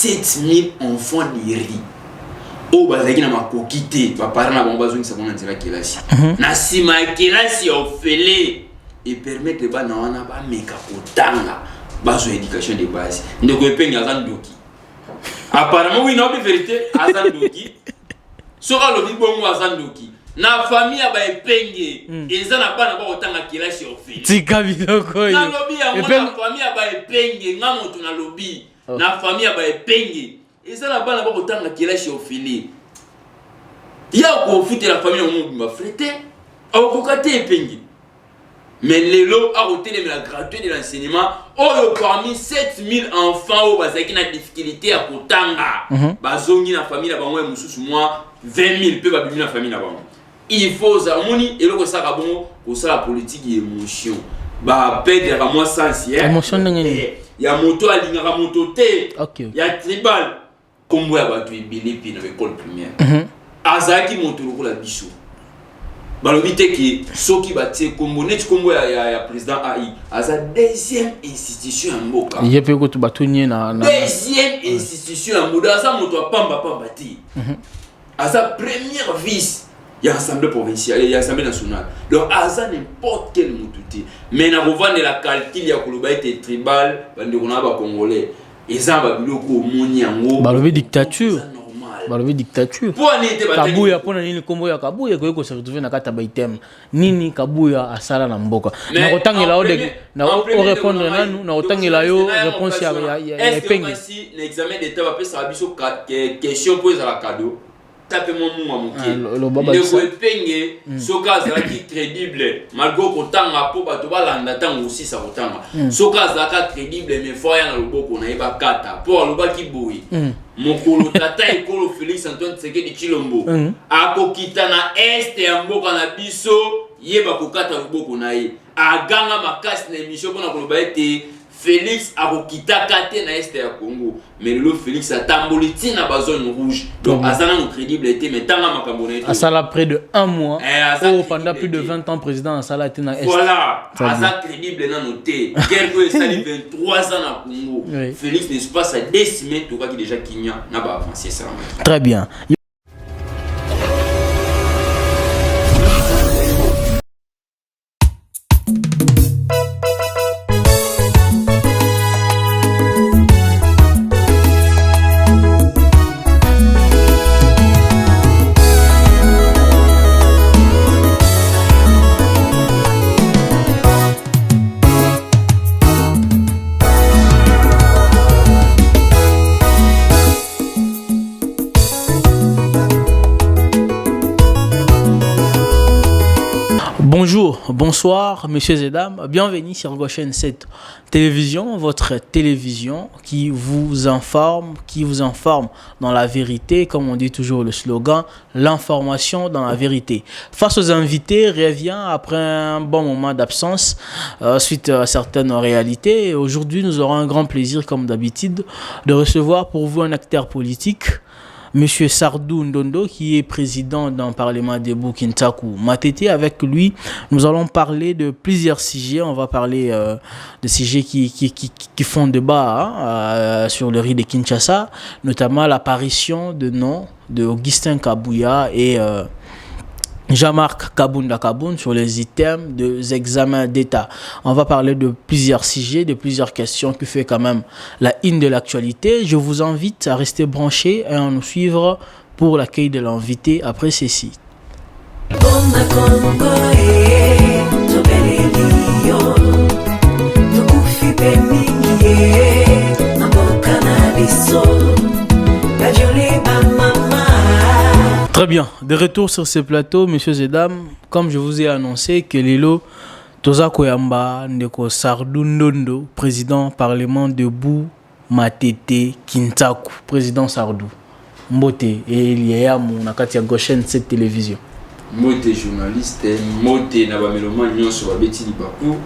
7000 enfants de riz. Oh, bazaki na makokite, ba parents na bango bazongi sabona nzela kelasi. Na sima kelasi ofele et permettre ba na wana ba meka kotanga bazo éducation de base. Ndeko epenga azandoki. Apparemment oui non de vérité azandoki. Sora lo bibongo azandoki. Na famille ba epenge eza na bana ba kotanga kelasi ofele. Tika biloko yo. Na lobi ya mwana famille ba epenge nga moto na lobi. Na famille ba epenge eza na bana ba kotanga kelasi ofele. Ya ko fute la famille au monde ma frère. Au kokate epenge. Mais l'élo a retenu la gratuité de l'enseignement. Oh, parmi 7000 enfants, oh, qui ont des difficultés à Kotanga. Bazongi na famille là-bas, moi, moi, 20 000 peu babimi na famille là-bas. Il faut ça, moni, et là, ça va bon, pour ça la politique et émotion. Bah, perdre à moi sans hier. Émotion il y a moto à l'ingara moto té. Il y a tribal. Comme moi, bah, tu es bilé puis dans l'école primaire. Azaki moto la bichou. Balobite qui soki batie kombo net kombo ya président AI aza deuxième institution en Mboka. Yepe ko to batunye na deuxième institution en Mboka aza moto pamba ti. Aza première vice ya assemblée provinciale ya assemblée nationale. Donc aza n'importe quel motuti. Mais na revendre la calcul ya koloba été tribal bande kona ba congolais. Eza ba biloko moni yango. Balobi dictature. Balobi dictature. Kabuya pona nini kombo ya Kabuya ko se retrouver na kata baitem. Nini Kabuya asala na mboka. Na kotangela ode na o répondre nanu na kotangela yo réponse ya epenge. Est-ce que l'examen d'état va passer à biso question pose à la cadeau. Tape mon mou amuki. Le ko epenge soka za ki crédible malgré kotanga po bato balanda tango aussi sa kotanga. Soka za ka crédible mais faut ya na loboko na yeba kata po loba ki boyi. Mokolo tata ekolo Félix Antoine Tshisekedi Tshilombo akokita na este ya mboka na biso yeba kokata loboko na ye aganga makasi na émission pona koloba ete Félix akokita kate na este ya Congo mais le Félix atamboli tina ba zone rouge donc azana no crédible était mais tanga makambo na asala près de 1 mois pendant plus de 20 ans président asala tina est voilà asa crédible na noté quelque sali 23 ans na Congo Félix n'est pas sa décimé tout cas qui déjà Kenya na ba avancer ça très bien. Bonjour, bonsoir, messieurs et dames, bienvenue sur Goshen 7 Télévision, votre télévision qui vous informe dans la vérité, comme on dit toujours le slogan, l'information dans la vérité. Face aux invités, revient après un bon moment d'absence suite à certaines réalités. Aujourd'hui, nous aurons un grand plaisir, comme d'habitude, de recevoir pour vous un acteur politique, Monsieur Sardou Ndondo, qui est président d'un parlement de Kintaku Matete. Avec lui, nous allons parler de plusieurs sujets. On va parler de sujets qui font débat sur le riz de Kinshasa, notamment l'apparition de nom de Augustin Kabuya et Jean-Marc Kabunda Kaboun sur les items des examens d'État. On va parler de plusieurs sujets, de plusieurs questions qui fait quand même la une de l'actualité. Je vous invite à rester branchés et à nous suivre pour l'accueil de l'invité après ceci. Très bien, de retour sur ce plateau, messieurs et dames, comme je vous ai annoncé que Lelo Toza Koyamba Ndeko Sardou Ndondo, président parlement debout Matete Kintaku, président Sardou Mbote et il y a mon akati Goshen cette télévision. Mbote journaliste, Mbote na ba meloma nyonso ba beti libaku.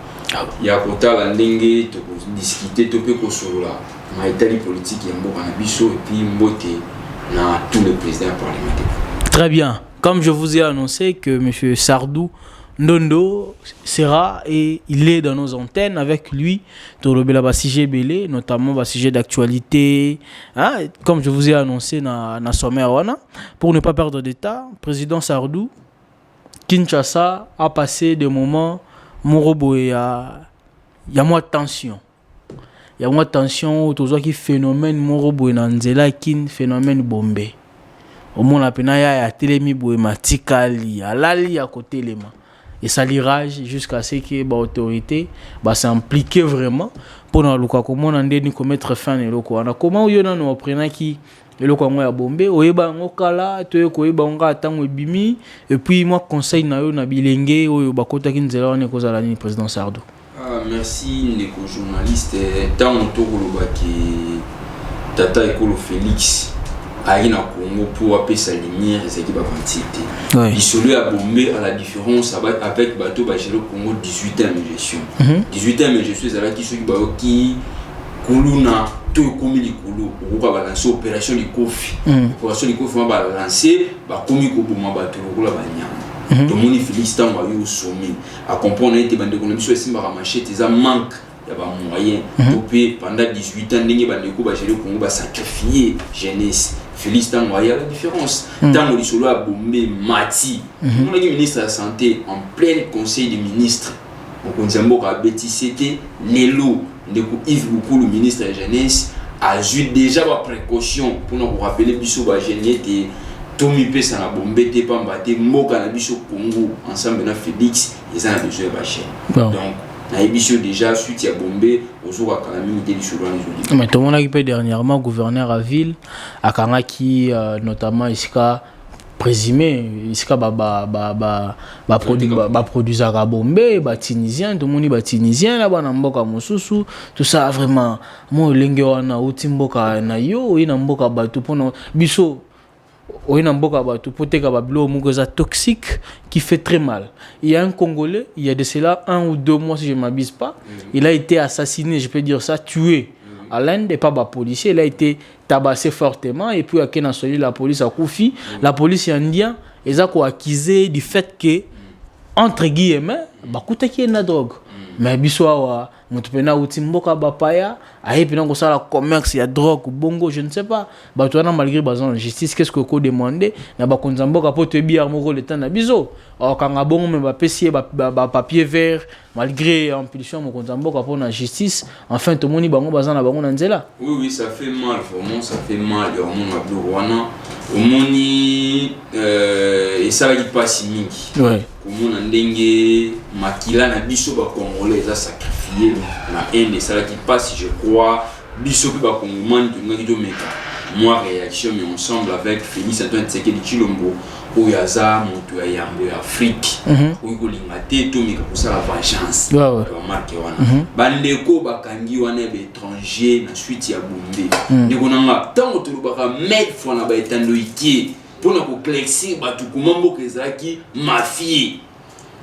Ya kotala ndenge to discuter to pe ko solola. Ma itali politique ya mboka na biso et puis Mbote na tous les présidents parlementaires. Très bien. Comme je vous ai annoncé que M. Sardou Ndondo sera et il est dans nos antennes avec lui. Torobela ba sujet belé, notamment ba sujet d'actualité. Hein, comme je vous ai annoncé na sommaire wana, pour ne pas perdre de temps, président Sardou, Kinshasa a passé des moments morobo y a moins de tension. Il y a moins de tension autour qui phénomène morobo na nzela kin phénomène bombé. Au moins la penaya ya telemi boema tikali alali à côté les mains. Et ça l'irage jusqu'à ce que l'autorité s'implique vraiment pour nous commettre fin à l'eau. Comment on a nous apprenons qui le Congo a bombé, oyeba ngokala, to koyeba nga tango bimi et puis moi conseil na yo na bilenge oyo bakota kinzela on ekozala ni président Sardou. Ah merci ndeko journaliste tango to kolobaki tata ekolo Félix aïe na Congo pour appeler sa lumière et c'est qui va quantité. Il se lui a bombé à la différence avec bateau Bachelo Congo 18 ans de gestion. 18 ans de gestion c'est là qui sont qui Kuluna tout comme les Kulu on va lancer opération de Kofi. Opération de Kofi on va lancer ba komi ko boma bateau la banyama. Tout le monde Félix tant va au sommet à comprendre était bande de biso esimba ka machete ça manque il y a pas moyen pendant 18 ans ndenge bande ko Bachelo Congo ba sacrifier jeunesse. Félix Tango, il y a la différence. Tango Lissolo a bombé Mati. Nous avons ministre de la Santé en plein conseil des ministres. On a BTCT, Lelo, Yves Boukou, le ministre de la Jeunesse, a eu déjà la précaution pour nous rappeler Bissou Bajenet et Tommy Pessa na bombé, Tepambate, Moka na Bissou Congo, ensemble avec Félix, ils ont besoin de Bachet. Donc, na Bissou déjà, suite à bombé, aux jours à Calamité du Soudan. Mais tout le monde a été dernièrement gouverneur à ville, à Kanaki, notamment Iska présumé, Iska produiseur à bombé, Tunisien, tout le monde est Tunisien, là-bas, Namboka Moussousou, tout ça vraiment, moi, Lengewana, Outimboka, Nayo, Namboka Batou, pour Bissou. Il y a un toxique qui fait très mal. Il y a un Congolais, il y a de cela 1 ou 2 mois si je ne m'abuse pas, il a été assassiné, je peux dire ça, tué à l'Inde, et pas par policier, il a été tabassé fortement, et puis à Kenasoli, la police a Koufi, la police indienne, ils ont accusé du fait que, entre guillemets, il y a une drogue. Mais biswa mutupena utimboka bapaya aipina ko sala commerce ya drogue bongo je ne sais pas batwana malgré bazan justice qu'est-ce que ko demander na ba konzamboka po te biar moko le temps na biso o kanga bongo me ba pesier ba papier vert malgré impulsion mo konzamboka po na justice enfin to moni bango bazan na bango na nzela. Oui ça fait mal vraiment ça fait mal ya mon abdo wana omoni et ça va pas mingi. Ouais. Komona ndenge makila na biso ba congolais za sacrifier na haine et ça qui passe je crois biso ba congolais to ngaki to meka moi réaction mais ensemble avec Félix Antoine Tshisekedi Tshilombo oyaza moto ya yambo ya Afrique oyo kolingate to meka pour ça la vengeance ba marque wana bandeko bakangi wana be étranger na suite ya bombe ndeko nanga tango to lobaka mettre fois na ba etando iki pour nous clexer batu kumambo kezaki mafie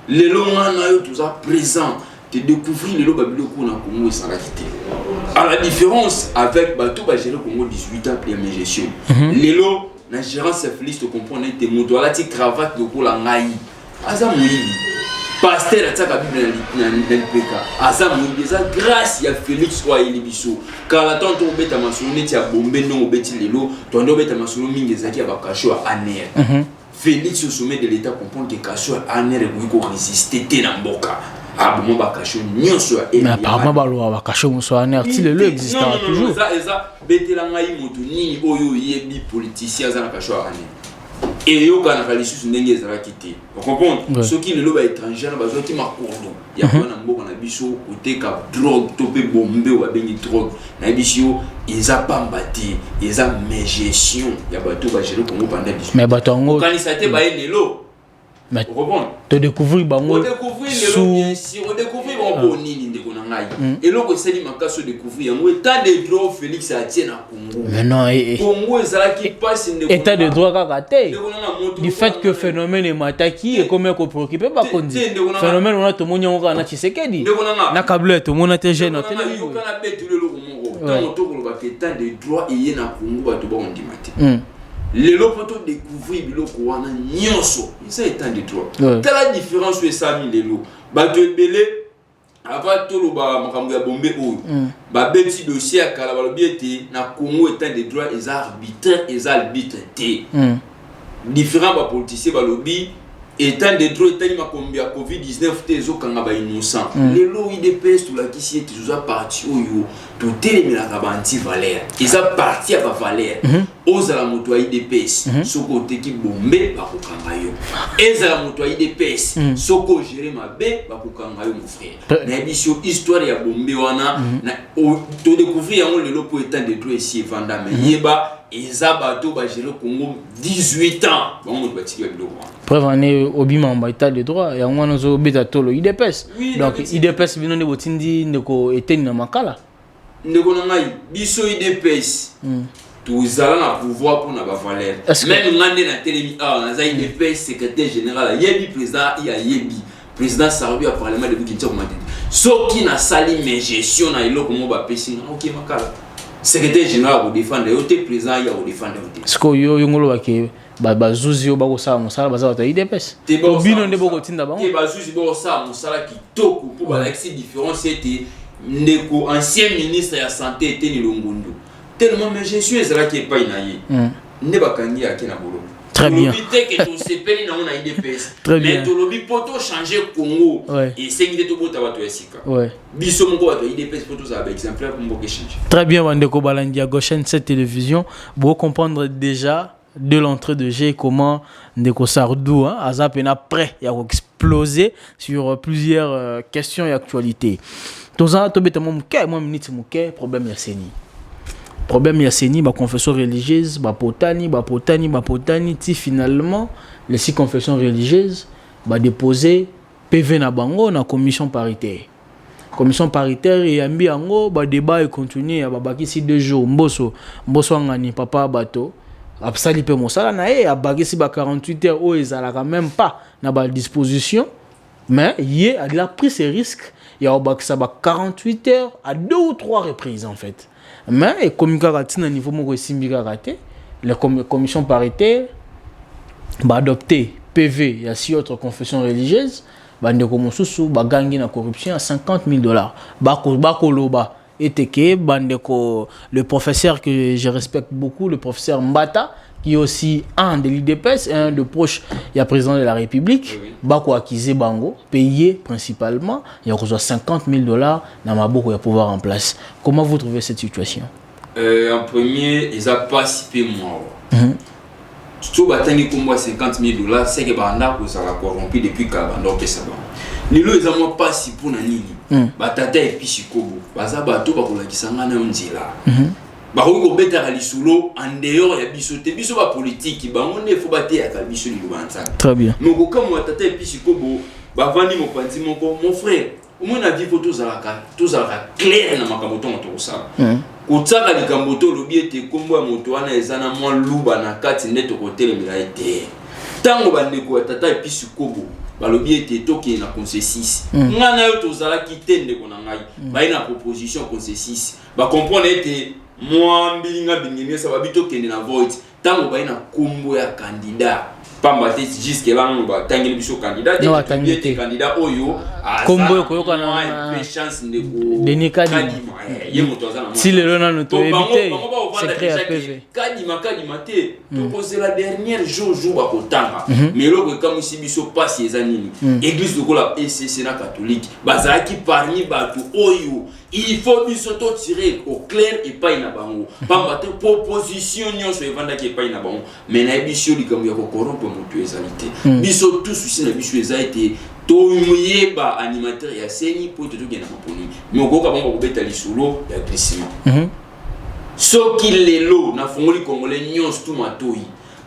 lelo wana yo tout ça présent te découvrir lelo babiloko na Congo sans la quitter à la différence avec batu ba gérer Congo 18 ans première gestion lelo na gérance Félix te comprendre te moto ala ti cravate loko la ngai aza moyibi pasteur ataka bible na LPK aza moyibi za grâce ya Félix wa ilibiso kala tanto obeta masolo neti ya bombe non obeti lelo to ndo obeta masolo mingi ezaki ya bakasho ya aner Félix au sommet de l'état comprendre que kasho ya aner ko résister te na mboka bon bakasho nyonso ya mais apparemment balo bakasho muso aner ti lelo existe toujours eza betela ngai moto nini oyo yebi politicien za na kasho ya aner et yo kana kalisu ndenge ezala kité on comprend ceux qui ne lo ba étranger na bazo ki makondo ya bana mboka na biso oteka drogue to pe bombe ou bengi drogue na biso eza pambati eza mégestion ya bato ba gérer Congo pendant 18 mais bato ngo kanisa te ba lelo mais on comprend te découvrir bango bien sûr on découvrir bon nini ndeko na ngai et loko seli makaso découvrir yango état de droit Félix a tient na Congo mais non Congo ezala qui passe ndeko état de droit kaka du fait que phénomène mataki et comment ko préoccuper ba kondi phénomène on a to monyo ngana Tshisekedi na kabla to mona te jeune te na yo kana betu lelo ko mongo tant to ko ba état de droit et na Congo ba to ba ondimate lelo poto découvrir biloko wana nyonso ça étant de droit telle différence sur ça mi lelo bato ebele avant tout le makambo ya bombe oyo ba beti dossier ya kala balobi ete na Congo étant de droit les arbitres et arbitres té différents ba politiciens balobi étant de droit étant makambo ya COVID-19 te zo kanga ba innocent lelo IDPS tout la kisi ete zo parti oyo tout telemela ka ba anti valeur ils a parti à ba valeur ozala moto ya IDPS soko teki bombe ba kokanga yo ezala moto ya IDPS soko gérer mabe ba kokanga yo mon frère na biso histoire ya bombe wana na to découvrir yango lelo po étant de droit ici vanda mais yeba eza bato ba gérer Congo 18 ans bon moto batiki ya biloko preuve ane obima en état de droit yango wana zo beta tolo IDPS donc IDPS bino ne botindi ndeko eteni na makala ndeko na ngai biso IDPS tous allons à pouvoir pour n'avoir valeur même ngande na télémi na za IDPS secrétaire général yebi président ya yebi président Sarbi a parlement de Kinshasa ko matete so qui na sali mais gestion na iloko mo ba pesi OK makala secrétaire général ko défendre yo te président ya ko défendre yo te ce ko yo ngolo ba ke ba zuzi yo ba ko sa musala ba za ta IDPS bino nde boko tinda bango te ba zuzi bo sa musala kitoko pour ba l'accès différence était ndeko ancien ministre ya santé était ni Longondo tellement mais je suis là qui est pas inaye ne bakangi ya kena bolo très bien que to sepeli na on a IDPS mais to lobi poto changer Congo et c'est qui to bota bato esika biso moko bato IDPS poto za ba exemplaire pour mboke changer très bien Wandeko Balandi à gauche cette télévision pour comprendre déjà de l'entrée de jeu comment Ndeko Sardou azapena prêt à exploser sur plusieurs questions et actualités toza to beta mo minute muke problème ya seni problème ya seni ba confession religieuse ba potani ti finalement les 6 confessions religieuses ba déposer PV na bango na commission paritaire et ambi yango ba débat et continuer ya babakisi 2 jours mboso ngani papa bato absali pe mosala na e abakisi ba 48 heures o ezala quand même pas na ba disposition mais il a pris ses risques il y a 48 heures à 2 ou 3 reprises en fait. Mais comme il y a un niveau raté, la commission paritaire va adopter PV, il y a 6 autres confessions religieuses, va gagner la corruption à $50,000. Le professeur que je respecte beaucoup, le professeur Mbata, qui est aussi un de l'IDPS, un de proche, il y a président de la République, Bako Akizé Bango, payé principalement, il y a $50,000 dans ma bourre pour pouvoir en place. Comment vous trouvez cette situation? En premier, ils n'ont pas si peu moi. Tout batani comme moi $50,000, c'est que Banda vous a corrompu depuis qu'Abanda fait ça. Ni lo ils n'ont pas si pour nani. Batata et Pichikobo, baza bato bakola kisanga na nzela. Barogo beta lisulo en dehors ya biso te biso ba politique bango ne faut bater ya biso li lubanza. Très bien. Moko comme tata et Pichikobo ba vandi mo panzi moko mon frère au moins na vie photo zalaka clair na makambo to moto ça. Kotsaka likambo to lobi ete kombo ya moto wana ezana mwa luba na kati ndeto kotel mila ete. Tango bandeko tata et Pichikobo balobi ete toke na consensus ngana yo tozala kitende kona ngai ba ina proposition consensus ba comprendre ete moi mbilinga bingeni ça va bito kende na vote tango ba ina kombo ya candidat pamba te jusque là on ba tangeli biso candidat te candidat oyo kombo ko yoka na chance ndeko Denis Kadima ye moto azana si le lona no to éviter secret à PV Kadima te to c'est la dernière jour ba kotanga mais loko comme si biso passe ezanini église lokola ECC na catholique bazaki parmi batu oyo il faut biso to tirer au clair et pas ina bango pamba te proposition nyonso evanda ki pas ina bango mais na biso likambo ya kokoropo moto ezalité biso tous souci na biso ezalité to yeba animateur ya seni pour te tokena maponi mais okoka bango kobeta lisulo ya glissement soki lelo na fongoli congolais nyonso tout matoi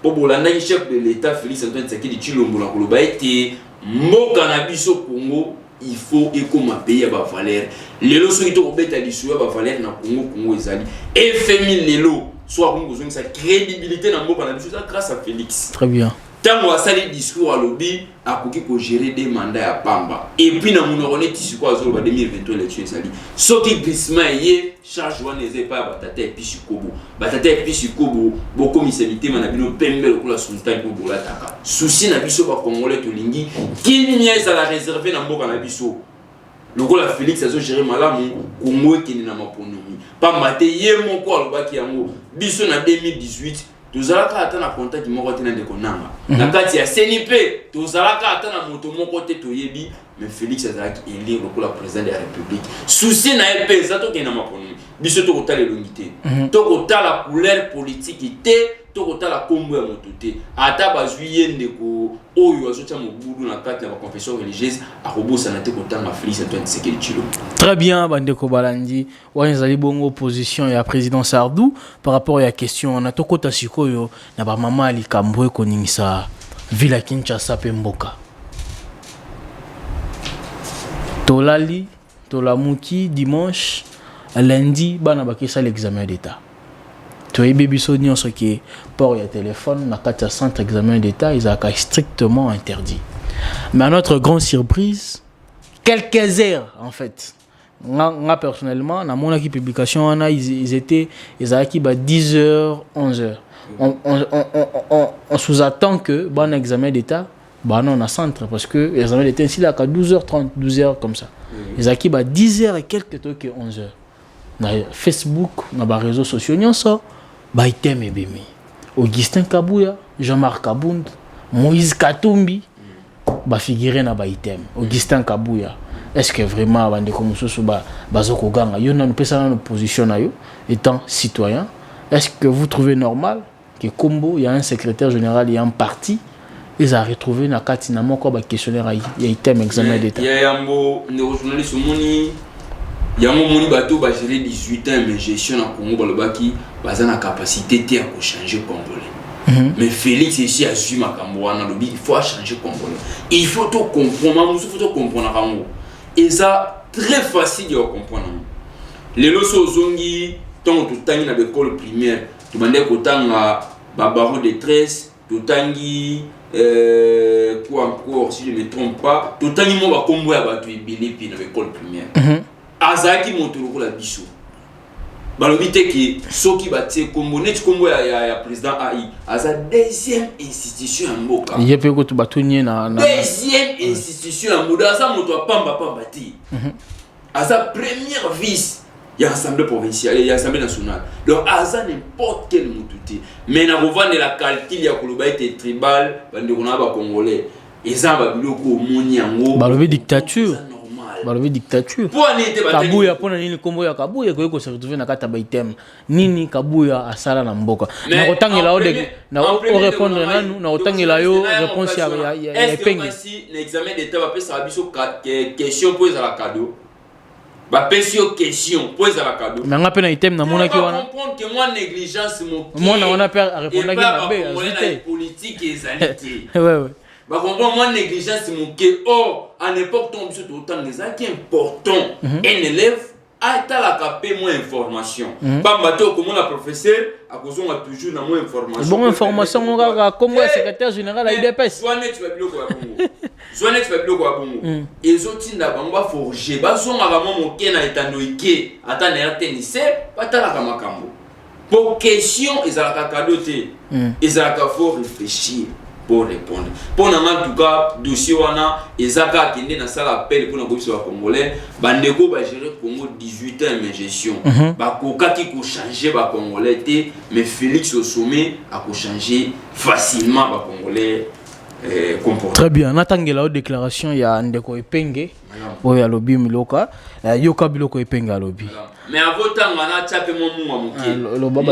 po bolanda chef de l'état Félix Antoine Tshisekedi Tshilombo na koloba ete mboka na biso Congo il faut ekoma pays ya ba valeur lelo soki to kobeta lisulo ya ba valeur na Congo ezali FMI lelo soit Congo zoni sa crédibilité na mboka na biso grâce à Félix. Très bien. Tant asali discours à lobby akoki ko gérer des mandats à pamba et puis na monoko ne tisiko azolo ba 2023 élection sali soki glissement yé charge wana eze pa batata et puis sikobo batata et puis sikobo boko misemité manabino pembe lokola sultan ko bola taka souci na biso ba congolais to lingi kini miesa la réserver na mboka na biso lokola Félix azo gérer malamu Congo kini na maponomi pa mate yé moko alobaki yango biso na 2018 tozalaka ata na contact moko te na ndeko nanga na kati ya CNP tozalaka ata na moto moko te toyebi mais Félix azalaki élu lokola président de la République souci na EP za to kena maponomi biso to kotala elongi te to kotala couleur politique te to kotala kombo ya moto te ata bazwi ye ndeko oyo azotia mobudu na kati ya confession religieuse akobosa na te kotanga Félix Antoine Tshisekedi Tshilombo. Très bien, bandeko balandi wanzali bongo opposition ya président Sardou par rapport à la question na tokota sikoyo na ba mama ali kambwe koningisa villa Kinshasa pe mboka tolali tolamuki dimanche lundi bana bakisa l'examen d'état toyebi biso nyonso ke port ya téléphone na kati ya centre examen d'état ils ont strictement interdit mais à notre grande surprise quelques heures en fait moi personnellement dans mon équipe publication ils étaient 10h 11h on sous-attend que bon examen d'état bah non on a centre parce que l'examen d'état ici là à 12h30 12h comme ça ils ont 10h et quelques trucs 11h na Facebook na ba réseaux sociaux nyonso ba item ebemi Augustin Kabuya Jean-Marc Kabund Moïse Katumbi ba figurer na ba item Augustin Kabuya est-ce que vraiment bande comme soso bazoko ganga yo na pesa na position na yo étant citoyen est-ce que vous trouvez normal que Kombo il y a un secrétaire général il y a un parti ils a retrouvé na kati na moko ba questionnaire ya item examen d'état ya yambo ne journaliste moni yango moni bato ba gérer 18 ans mais gestion na Congo balobaki baza na capacité te à changer congolais. Mais Félix ici a su makambo wana lobi il faut changer congolais. Il faut tout comprendre, il faut tout comprendre kango. Et ça très facile de comprendre. Les loso zongi tant tout tangi na école primaire, tu mandé ko tanga ba barreau de 13, tu tangi quoi encore si je me trompe pas, tu tangi mo ba kombo ya bato ebele pi na école primaire. Azaki montolo la biso balobi te ki soki batie kombo neti kombo ya président AI aza deuxième institution ya mboka yepe ko to batunye na deuxième institution ya mboka aza moto apamba te aza première vice ya assemblée provinciale ya assemblée nationale donc aza n'importe quel moto te mais na kovande la calcul ya koloba ete tribal bande kona ba congolais eza ba biloko omoni yango balobi dictature balobi dictature Kabuya pona nini kombo ya Kabuya ko se retrouver na kata ba item nini Kabuya asala na mboka na kotangela o de na o répondre nanu na kotangela yo réponse ya epenge si l'examen d'état va pesa biso question pose à la cadeau ba pesio question pose à la cadeau mais nga pe na item na mona ki wana comprendre que moi négligence moi na wana pe répondre ki na be azite politique ezalité ouais bah comprends moi négligence mon que à n'importe où monsieur autant des qui important un élève a la capé moins information pas bateau comme la professeur à cause on a toujours na moins information bon information on ga comme secrétaire général à IDPS soit net tu bloquer à Bongo soit net tu bloquer à Bongo et autres na bamba forger ba so ngama mo kena etanoike ata na tenise patala kama kambo pour question ezalaka cadeauté ezalaka faut réfléchir pour répondre. Pour en tout cas, dossier wana ezaka kende na sala appel pour na bobiso ba congolais, bandeko ba gérer Congo 18 ans mais gestion. Ba koka ki ko changer ba congolais té, mais Félix au sommet a ko changer facilement ba congolais comportement. Très bien, natangela o déclaration ya ndeko Epenge. Oya lobi miloka, yoka biloko Epenge alobi. Mais avant tant on a tapé mon mou amoké.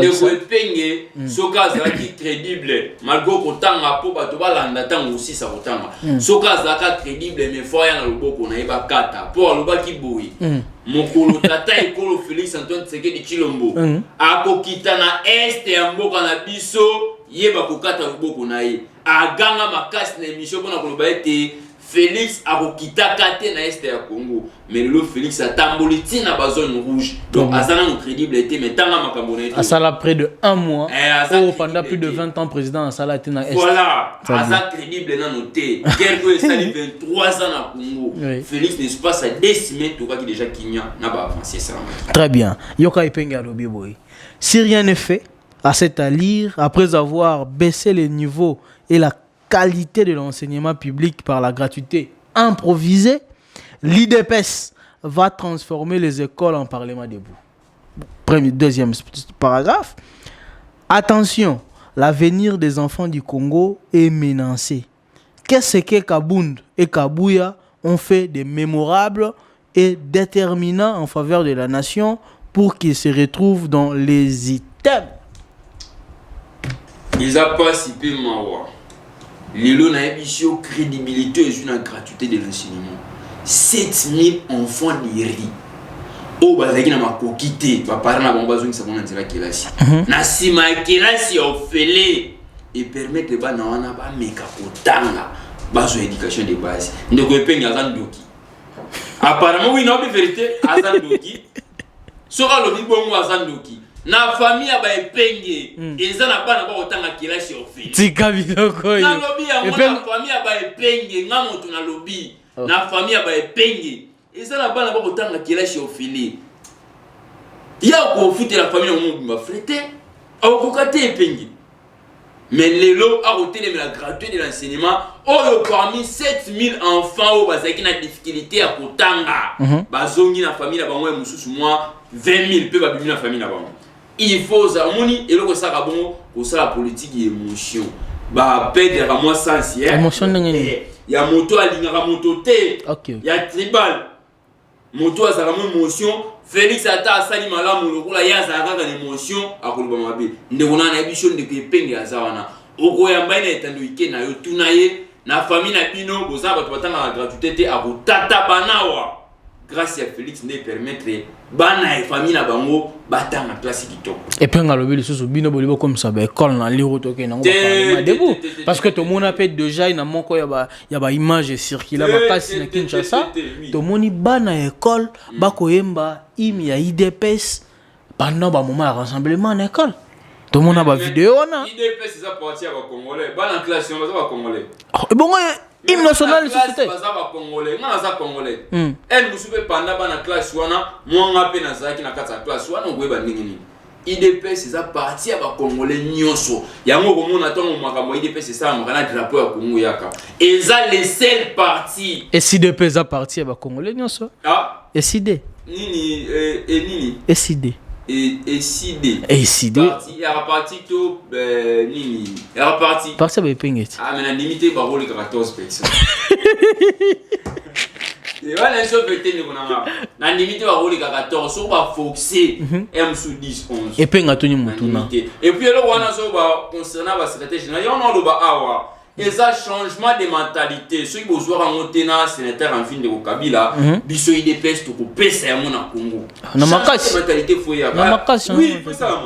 Ndeko Epenge soka zaki crédible malgré ko tanga po bato balanda tango aussi ça kotanga. Soka zaka crédible mais faut ya na loboko na yeba kata po aloba ki boyi. Mokolo tata ekolo Félix Antoine Tshisekedi Tshilombo. Akokita na est ya mboka na biso yeba kokata loboko na ye. Aganga makasi na émission pona koloba ete Félix akokita kate na est ya Congo mais le Félix a tamboliti na ba zone rouge donc azana no crédibilité mais tanga makambo na a ça près de 1 mois pendant plus de 20 ans président a ça été na est voilà aza crédible na noté guerre que ça 23 ans na Congo Félix n'est pas sa décimé to qui déjà kinya na ba avancer ça très bien yoka ipenga lobi boy si rien n'est fait à cet alire après avoir baissé les niveaux et la qualité de l'enseignement public par la gratuité improvisée, l'IDPS va transformer les écoles en parlement debout. Deuxième paragraphe. Attention, l'avenir des enfants du Congo est menacé. Qu'est-ce que Kabound et Kabouya ont fait de mémorable et déterminant en faveur de la nation pour qu'ils se retrouvent dans les items? Ils n'ont pas si peu mawa. Lilo na émission crédibilité et une gratuité de l'enseignement. 7000 enfants d'Iri. Oh, bazaki na makokité. Papa na bomba zongi sabona nzela kelasi. Na sima kelasi ofele et permettre ba na wana ba meka kotanga. Bazo éducation de base. Ndeko epenga azandoki. Apparemment oui non vérité azandoki. Sora lobi bongo azandoki. Na famille ba epenge eza na bana ba otanga kelasi ofele. Tika biloko yo. Na lobi ya na famille ba epenge nga moto na lobi. Na famille ba epenge eza na bana ba otanga kelasi ofele. Ya ko fuite la famille mo bimba frete. Au kokate epenge. Mais lelo a retenu la gratuité de l'enseignement. Oh, parmi 7000 enfants au bazaki na difficulté à kotanga. Bazongi na famille na bango mususu moi 20000 pe ba bimi na famille na bango. Il faut zamoni et le ça bon pour ça la politique et émotion. Ba perdre à moi sens hier. Émotion ndenge. Ya moto alingaka moto te. OK. Ya tribal. Moto azaka mo émotion. Félix ata asali malamu lokola ya azaka na émotion akoluba mabe. Ndekona na émission de penge azawana. Oko ya mbaina etando ike na yo tunaye na famille na bino boza bato batanga na gratuité te akotata banawa. Grâce à Félix ne permettre bana et famille na bango batanga classe kitoko. Et puis ngalobi le sous bino bolibo comme ça ba école na liro toke na ngoma debout parce que tout le monde a fait déjà ina moko ya ba image circule ba kasi na Kinshasa to moni bana école ba koyemba imi ya IDPS pendant ba moment rassemblement na école. Tout le monde a ba vidéo na IDPS ça parti à ba congolais bana classe on va congolais. Et bon hymne national société bazaba congolais nga za congolais elle musupe panda bana classe wana mwanga pe na zaki na kata classe wana ngweba ndingi ni IDPS za parti ya ba congolais nyonso yango komona tongo makambo IDPS ça makana drapeau ya Congo yaka eza les seuls partis et IDPS za parti ya ba congolais nyonso et CD nini et nini CD et CD parti ya parti to nini ya parti parti ba pengeti mais na limité ba rôle 14 personnes et voilà ça peut être na limité ba rôle 14 so ba foxé M sous 10 11 et penga toni mutuna et puis le wana so ba concernant ba secrétaire général on a lo ba awa et ça changement de mentalité ceux qui besoin remonter na sénateur en fin de Kabila biso IDPS to ko pesa ya mona Congo na makasi mentalité faut ya na makasi oui ça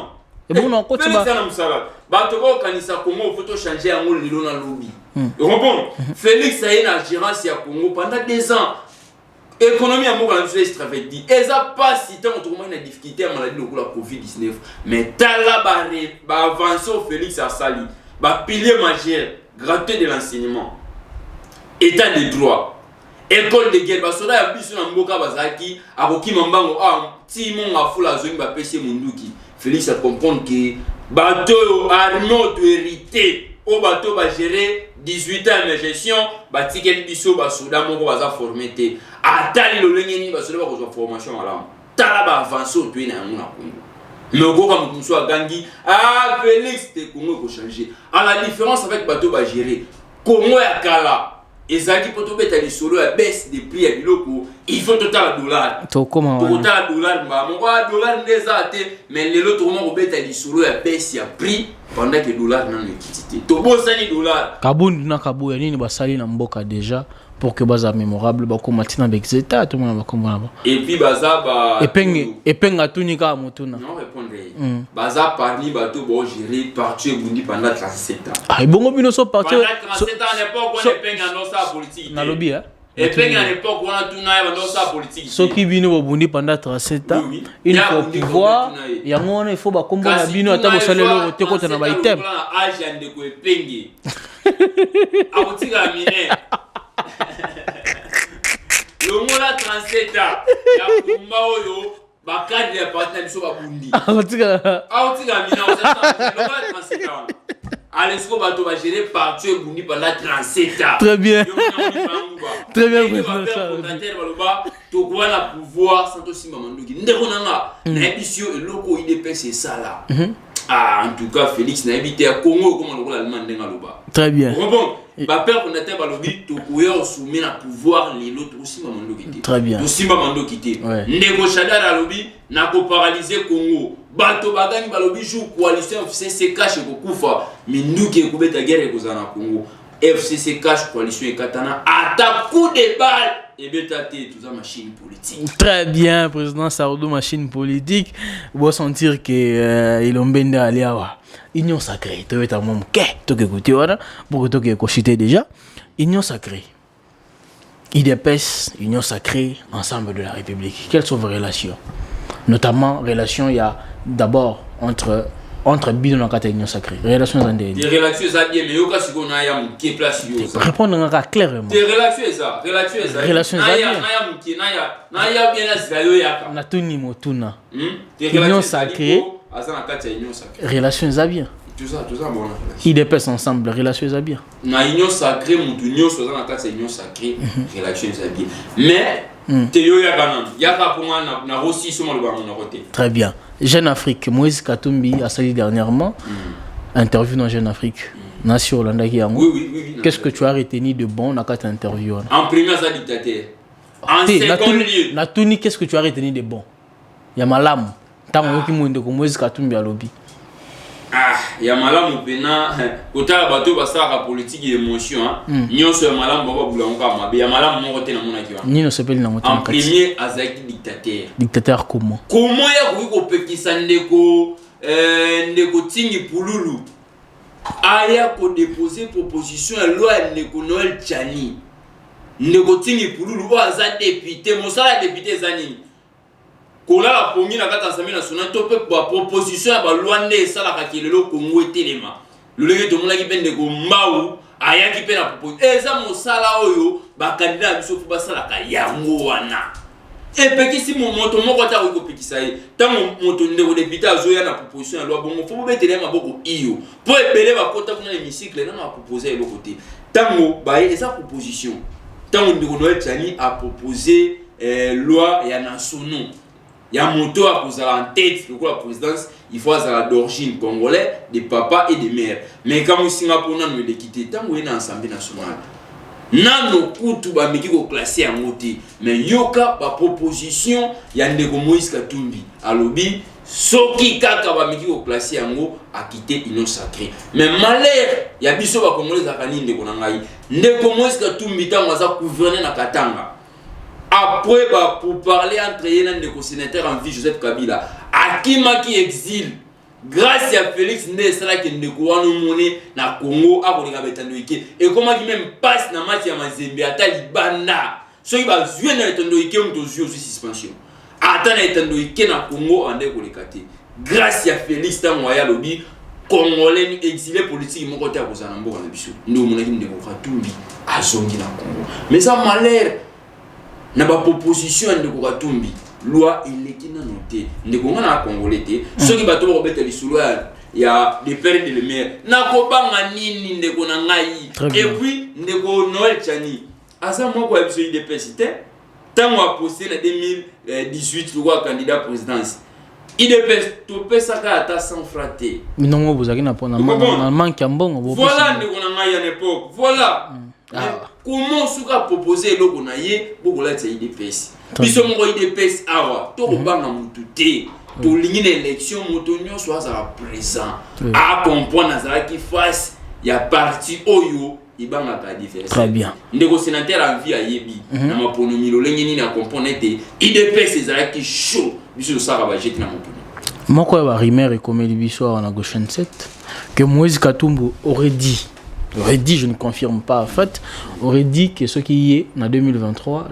et bon on continue ba musala ba to ko kanisa Congo faut to changer yango lilo na lobby bon Félix a une gérance ya Congo pendant 2 ans économie à moko na biso extraverti eza pas si tant to ko na difficulté à maladie lokola Covid-19 mais tala ba avancer Félix a sali ba pilier majeur gratuité de l'enseignement, état de droit, école de guerre, parce que là, il y a un mboka bazaki, akoki mambango, ti mon a fou la zone ba pêcher munduki. Félix a comprendre que bateau armé de hérité, au bateau va gérer 18 ans de gestion, ba ticket biso ba souda moko baza formé te. Atali lo lengeni ba souda ba ko formation ala. Tala ba avancer au pays na ngona Congo. Mais au Congo, comme soit Gangi, Félix te Congo ko changer. À la différence avec bateau va gérer. Congo ya kala. Ezaki poto beta li solo ya baisse des prix à biloko. Il faut total dollar. To comment total dollar ba mon dollar ndeza te mais les autres comment ko beta li solo ya baisse ya prix pendant que dollar na liquidité. To bosani dollar. Kabund na kabuya nini basali na mboka déjà pour que baza mémorable ba ko matina avec zeta tout monde ba comprendre. Et puis baza ba epenga tunika mutuna. Non répondre. Baza parmi bato bo gérer parti Bundi pendant 37 ans. Ah bongo bino so parti. Pendant 37 ans à l'époque on epenga no sa politique. Na lobby hein. Epenga à l'époque on a tuna no sa politique. So qui bino Bundi pendant 37 ans. Il faut pouvoir yango il faut ba kombo na bino ata bo salelo te ko na ba item. Age ande ko epenge. Abutika mine. Le mola 37 ans. Ya kumba oyo bakadi ya partenaire biso ba Bundi. Abutika mine on s'entend. Le mola 37 ans. Allez, ce qu'on va gérer parti Bundi pendant 37 ans. Très bien. Très bien. Tu vois le pouvoir sans aussi Mamandoki. Ndekona na émission et loko IDP c'est ça là. Ah, en tout cas Félix n'a habité à Congo comme on l'Allemagne ndengaloba. Très bien. Bon, ba père qu'on était balobi to koyo soumis na pouvoir les l'autre aussi Mamandoki. Très bien. Aussi Mamandoki té. Ndeko Shadara lobi na ko paralyser Congo. Bato bagani balobi jou coalition FCC cache ko kufa minduki ekubeta guerre ekozana Congo. FCC cache coalition ekatana attaque coup de balle. Et bien, tout ça, machine politique. Très bien, président Sardo, machine politique. Vous allez sentir que il ont bien allé à Union sacrée. Tu es un homme qui est écouté, pour que tu aies coché déjà. Union sacrée. IDPS, Union sacrée, ensemble de la République. Quelles sont vos relations? Notamment, relations, il y a d'abord entre Bidon et Union sacrée. Relations en des relations ça bien mais yoka si qu'on a ya qui place yo. Répondre clairement. Des relations ça. Relations ça bien. Na ya bien na yo yaka. Na tuni motuna. Union sacrée. Azana kati ya Union sacrée. Relations ça bien. Tout ça bon. IDPS ensemble, relations ça bien. Na Union sacrée mutu Union so na kati ya Union sacrée, relations ça bien. Mais Théo yaka pour moi na aussi sur le côté. Très bien. Jeune Afrique, Moïse Katumbi a sali dernièrement interview dans Jeune Afrique. Nation Hollanda qui Oui. Qu'est-ce que tu as retenu de bon dans cette interview? En premier, ça dictateur. En second lieu. Natuni, qu'est-ce que tu as retenu de bon? Yamalam. T'as mon Moïse Katumbi à lobby. Ah, Yamalam pena kota bato basaka politique et émotion nyonso Yamalam baba bulanga mabe Yamalam mo côté na mona kiwa Nino sepeli na mota en premier azaki dictateur comment ya ko pekisa ndeko ndeko tingi pululu aya ko déposer proposition à loi ndeko Noël Tchani ndeko tingi pululu o aza député mosala député zani kola la pongi na kata Assemblée nationale to pe ba proposition ya ba loi nde sala ka kilelo Congo etelema lolenge to mona ki pende ko mbau aya ki pe na proposition eza mosala oyo ba candidat biso fu ba sala ka yango wana e pekisi moto moko ta ko pekisa ye tango moto ndeko député azoya na proposition ya loi bongo fu betele maboko iyo po ebele ba kota kuna hémicycle na proposer le côté tango ba eza proposition tango ndeko Noël Tchani a proposé loi ya nationaux. Il y a un moto à poser en tête de la présidence, il faut avoir d'origine congolais, des papas et des mères. Mais quand au Singapour, on a quitté, tant qu'on est dans l'Assemblée nationale, nano kutu ba miki ko classé en moté. Mais yoka ba proposition, y a ndeko Moïse Katumbi à lobby, soki kaka ba miki ko classé en go a quitté Union sacrée. Mais malheur, y a biso ba congolais zakani ndeko na ngai. Ndeko Moïse Katumbi tant waza gouverner na Katanga. Après, pour parler entre les sénateurs en vie, Joseph Kabila, Akima qui exile, grâce à Félix Ndesala qui ne croit nous monnaie na Congo, à Betanoïke, et comment il même passe dans match à Mazembe, à Talibanda, ce qui va jouer dans Betanoïke, on doit jouer suspension. Attends, Betanoïke na Congo, on est collecté. Grâce à Félix Tamoya Lobby, Congolais exilé politique, mon côté à Bozanambo, on a bichou. Nous, on a dit que nous à Zongi na Congo. Mais ça m'a l'air. Na ba proposition ndeko Katumbi loi eleki na noté ndeko ngana congolais te soki bato ba kobeta lisulu ya des pères de mère na ko banga nini ndeko na ngai et puis ndeko Noël Tchani asa moko ya biso IDPS te tango a posté na 2018 le candidat présidence IDPS to pesa ka ata sans fraté minongo bozaki na pona manque ya mbongo voilà ndeko na ngai à l'époque voilà. Comment souka proposer le gonaye pour la IDPS biso moko IDPS awa to banga mutu te to lingine élection motonyo soit à présent à comprendre azala qui face il y a parti oyo ibanga différence. Très bien. Ndeko sénateur en vie ayebi na maponomi lolenge nini comprendre te IDPS ezala ki chaud biso ça va jeter na maponomi. Moko ya rimer comme biso na gauche 7 que Moïse Katumbi aurait dit, je ne confirme pas en fait, aurait dit que ce qui est en 2023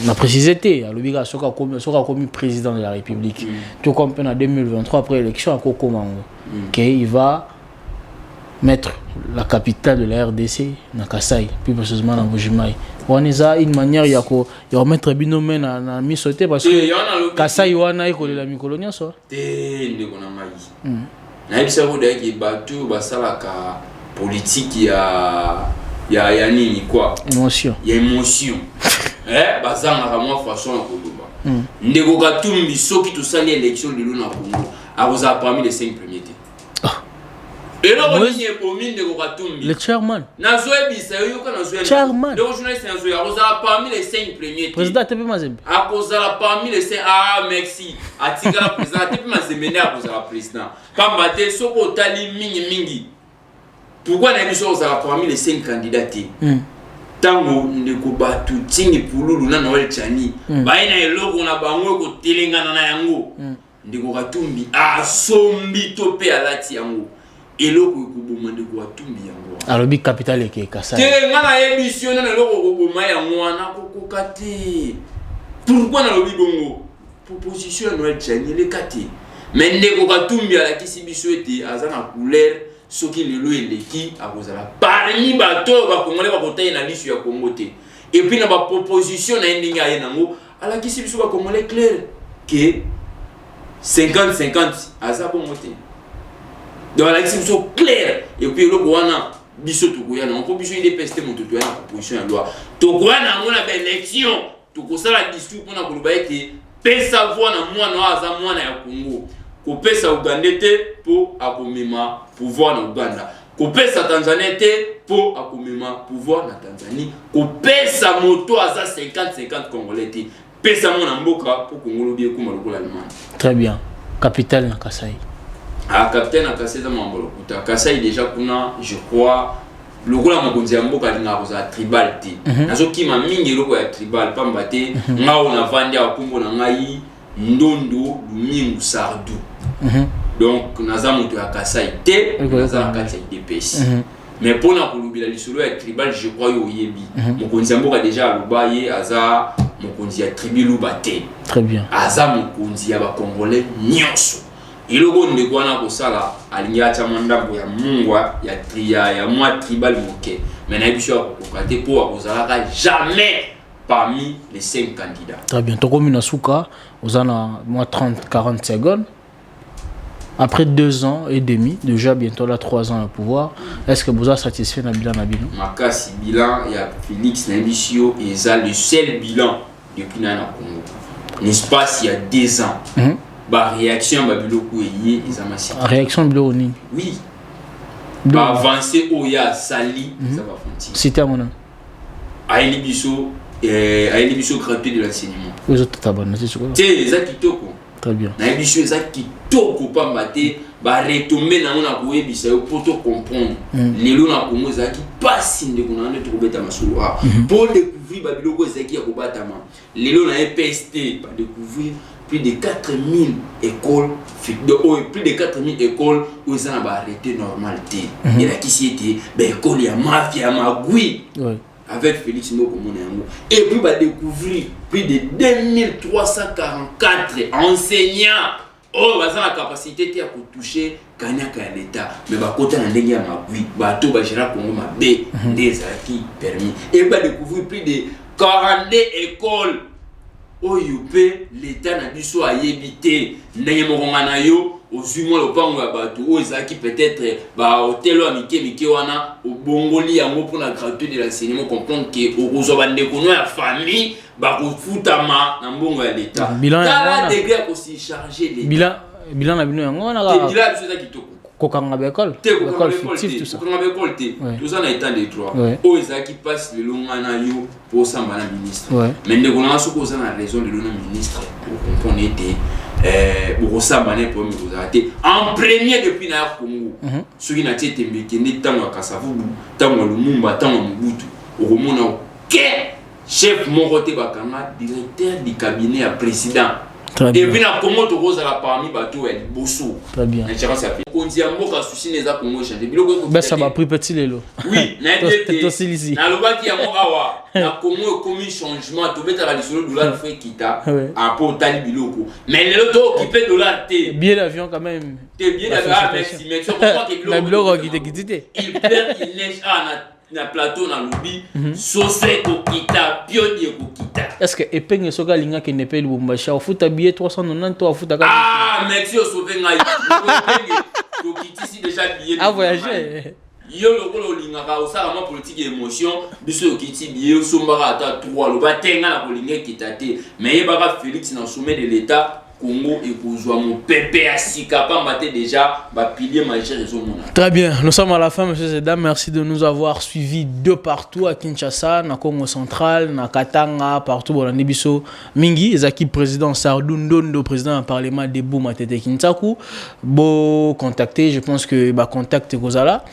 n'a précisé à l'obliga sera comme président de la République. Tout comme en 2023 après l'élection à Kokomango qu'il va mettre la capitale de la RDC na Kasai plus précisément dans Bujimai. On a une manière ya mettre binomé na misoté parce que Kasai wana iko la mikolonia so te ndeko na mai na ibisa ko de ki batu basalaka politique ya nini quoi émotion bazanga kama façon ya koloba ndeko Katumbi soki to sali élection de l'Una Congo a vous a parmi les 5 premiers te et là on est pour mine de Katumbi le chairman nazo ebisa yo kana zo chairman le journaliste nazo ya vous a parmi les 5 premiers président Tepe Mazembe a cause la parmi les 5 merci atika la président Tepe Mazembe a cause la président pamba te soko tali mingi pourquoi na biso za parmi les 5 candidats tango ndeko batu tingi pululu na Noel Chani baina eloko na bango ko telengana na yango ndeko Katumbi asombi to pe alati yango eloko ekuboma ndeko Katumbi yango alobi capital eke Kasai te ngana émission na eloko ekuboma yango na kokoka te pourquoi na lobi bongo proposition ya Noel Chani le kati mais ndeko Katumbi alakisi biso ete azana couleur soki lelo eleki akozala parmi bato ba congolais ba kotaye na lisu ya Congo te et puis na ba proposition na ndinga ye nango alakisi biso ba congolais clair que 50-50 aza bongo te donc alakisi biso clair et puis loko wana biso tokoya na on biso IDPS te moto toya na proposition ya loi tokoya na ngona ba élection tokosala discours pona koloba ete pesa voix na mwana aza mwana ya Congo kopesa Uganda te po akomema pouvoir na Uganda kopesa Tanzania te po akomema pouvoir na Tanzanie kopesa moto aza 50-50 congolais te pesa mona mboka po Congolo bien kuma lokola Allemagne. Très bien. Capitale na Kasai. Capitale na Kasai za mambolo kuta Kasai déjà kuna je crois lokola mokonzi ya mboka linga koza tribal te nazo kima mingi loko ya tribal pamba te ngao na vandi ya kumbo na ngai Ndondo Lumingu Sardu. Donc naza moto ya Kasai te naza na kati ya IDPS mais pona kolubila lisolo ya tribal je crois yo yebi mokonzi ya mboka déjà alubaye aza mokonzi ya tribu luba te. Très bien. Aza mokonzi ya ba congolais nyonso iloko ndeko wana kosala alingi acha mandambo ya mungwa ya tria ya mwa tribal moke mais na biso akokoka te po akozalaka jamais parmi les 5 candidats. Très bien. Tokomi na suka ozana moins 30-40 secondes. Après 2 ans et demi, déjà bientôt là 3 ans au pouvoir, est-ce que vous êtes satisfait de bilan Nabino? Makasi bilan, il y a Félix Nabisio et ça le seul bilan depuis Nana Congo. N'est-ce pas s'il y a 2 ans, bah réaction Babiloko et Izamasi. Réaction Biloni. Oui. Bah avancer Oya Sali, ça va fontir. C'était à mon nom. Aïli Bisso gratuit de l'enseignement. Vous êtes abonné, c'est sûr. C'est ça qui toko. Très bien. Na biso eza kitoko pamba te ba retomber na ona ko yebisa yo poto comprendre lelo na Congo za ki pasi ndeko na ndo to beta masolo pour découvrir ba biloko ezaki ya kobatama lelo na EPST ba découvrir plus de 4000 écoles plus de 4000 écoles où ils ont arrêté normalité et la qui c'était ba école ya mafia magui avec Félix Moko Monengo et puis va découvrir plus de 2344 enseignants oh baza la capacité de toucher kanyaka ya l'état mais ba kota na ndenge ya magui bato ba gérer Congo mabe des acquis permis et va découvrir plus de 42 écoles oh yope l'état na biso a yebité ndenge moko ngana yo ozimo le pango ya bato o ezaki peut-être ba hôtel wa mike wana obongoli yango pour la gratuité de l'enseignement comprendre que okozwa bandeko no ya famille ba kofutama na mbongo ya l'état kala degré ko si charger l'état bilan na bino yango wana ka bilan biso za kitoko kokanga ba école fictif tout ça kokanga ba école te tout ça na état de droit o ezaki passe le longana yo pour samba na ministre mais ndeko na soko za na raison de l'homme ministre pour comprendre Beaucoup ça mané pour me poser. En premier depuis na Congo. Ceux qui n'ont été méqués tant à Kasavubu, tant à Lumumba, tant à Mobutu. Au Romano, chef Morote Bakanga, directeur du cabinet à président. Très bien. Et puis na Congo to rose à la parmi bateau et Bosso. Très bien. On dit à moi souci les a Congo chanter. Ben ça m'a pris petit lélo. Oui, na été. Na loba qui a morawa. Na Congo commis changement to mettre la lisolo dollar fait kita à pour tali biloko. Mais le to qui paie dollar té. Billet d'avion quand même. Té billet d'avion merci mais tu comprends que biloko. Na biloko qui te. Il perd il neige na plateau na lobby. Sosé ko kita, piodi ko kita. Est-ce que épingle soga linga qui ne paye le Bumbacha au foot habillé 390 toi au foot à ah merci au sauver ngai to kiti si déjà billet à voyager yo lokolo linga ka osala ma politique émotion biso kiti billet sombara ata 3 lo batenga na kolinga kitate mais yebaka Félix na sommet de l'état Congo et Kouzwa mon pépé à Sika pas déjà ba pilier majeur et mona. Très bien, nous sommes à la fin monsieur Zedam, merci de nous avoir suivis de partout à Kinshasa, na Congo central, na Katanga, partout dans Nibiso Mingi, Ezaki président Sardou Ndondo président du parlement de Bouma Tete Kinsaku. Beau contacter, je pense que bah contact Gozala.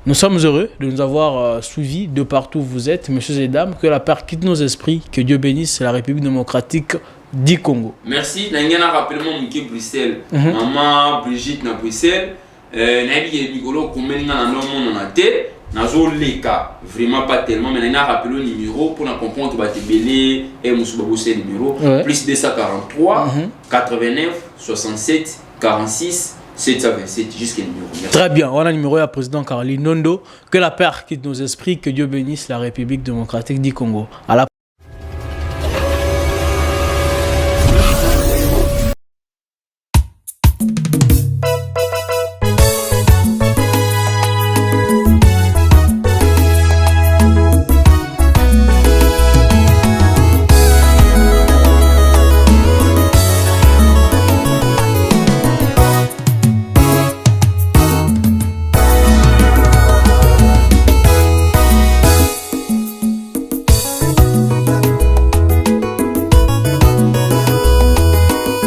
Nous sommes heureux de nous avoir suivis de partout où vous êtes, messieurs et dames. Que la paix quitte nos esprits, que Dieu bénisse la République démocratique du Congo. Merci. Nangena rappellement Mouké Bruxelles. Maman Brigitte na Bruxelles. Nabi Mikolo Koumenga na nomo na té. Nazo leka vraiment pas tellement mais nangena rappelé le numéro pour na comprendre que baté belé et Moussouba c'est numéro plus 243 89 67 46 727 jusqu'à numéro. Merci. Très bien, on a le numéro à président Caroline Nondo. Que la paix quitte nos esprits, que Dieu bénisse la République démocratique du Congo. À la